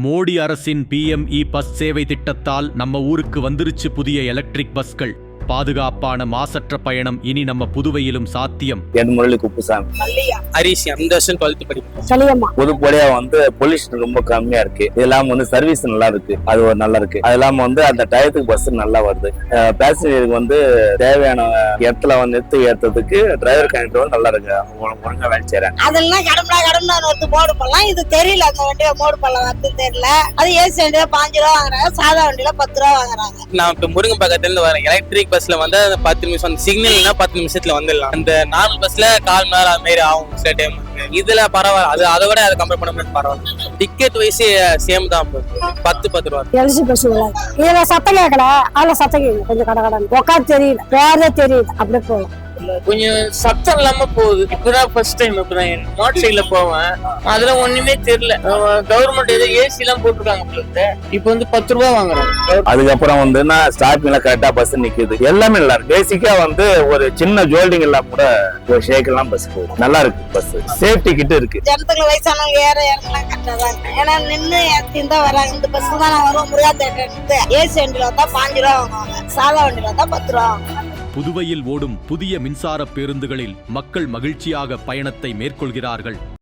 மோடி அரசின் PME bus சேவை திட்டத்தால் நம்ம ஊருக்கு வந்துருச்சு புதிய எலக்ட்ரிக் பஸ்கள். பாதுகாப்பான மாசற்ற பயணம் இனி நம்ம புதுவையிலும் சாத்தியம். என் முரளி குப்புசாமி இந்த வருஷம் 12th படிக்கிறேன். பொதுப்படியா பொல்யூஷன் ரொம்ப கம்மியா இருக்கு. இதெல்லாம் சர்வீஸ் நல்லா இருக்கு, அது ஒரு நல்லா இருக்கு. அது இல்லாம அந்த டயத்துக்கு பஸ் நல்லா வருது. பேசஞ்சருக்கு தேவையான இடத்துல நிறுத்தி ஏற்றதுக்கு டிரைவர் கண்டக்டர் நல்லா இருக்கு, ஒழுங்கா வேலை செய்யறாங்க. அதெல்லாம் கடமை வந்து மோடு பண்ணலாம். இது தெரியல, அந்த வண்டியை மோடு பண்ணலாம் வந்து தெரியல. அது ஏசி வண்டியில 5 ரூபா வாங்குறாங்க, சாதா வண்டியில 10 ரூபா வாங்குறாங்க. நான் இப்ப முருங்கன் பக்கத்துல இருந்து வரேன். எலக்ட்ரிக் பஸ்ல 10 நிமிஷம் சிக்னல்னா 10 நிமிஷத்துல வந்துடலாம். அந்த நார்மல் பஸ்ல 1/4 மணி நேரம் அது மாதிரி ஆகும் சில டைம். இதுல பரவாயில்ல, அதை விட அதை கம்பேர் பண்ண பரவாயில்ல. டிக்கெட் வைஸ் சேம் தான், 10 ரூபா. எல்சி பஸ் இதுல சத்தம் கேட்கல, அதுல சத்தம் கேட்கல. கொஞ்சம் கடை உட்காந்து தெரியல, வேற தெரியல, அப்படியே போகலாம். கொஞ்சம் சத்தம் இல்லாம போகுது. இப்பதான் ஃபர்ஸ்ட் டைம் இப்பதான் மோட்டர் சைக்கிள்ல போவேன். அதுல ஒண்ணுமே தெரியல. கவர்மெண்ட் ஏதோ ஏசி எல்லாம் போட்டுருக்காங்க. இப்ப 10 ரூபா வாங்குறாங்க. அதுக்கப்புறம் ஸ்டார்டிங்ல கரெக்டா பஸ் நிக்குது. எல்லாமே நல்லா இருக்கு. பேசிக்கா ஒரு சின்ன ஜோல்டிங் எல்லாம் கூட ஒரு ஷேக் எல்லாம் பஸ் போகுது. நல்லா இருக்கு பஸ். சேஃப்டி கிட்ட இருக்கு. ஜனத்துக்கு வயசானவங்க இறங்கலாம் கரெக்டாதான். ஏன்னா நின்று ஏற்றின்னு தான் வராங்க. இந்த பஸ் தான் நான் வருவோம். முருகா தேட்டர் ஏசி வண்டியில வந்தா 5 ரூபா வாங்குவாங்க, சாதா வண்டியில வந்தா 10 ரூபா வாங்குவாங்க. புதுவையில் ஓடும் புதிய மின்சார பேருந்துகளில் மக்கள் மகிழ்ச்சியாக பயணத்தை மேற்கொள்கிறார்கள்.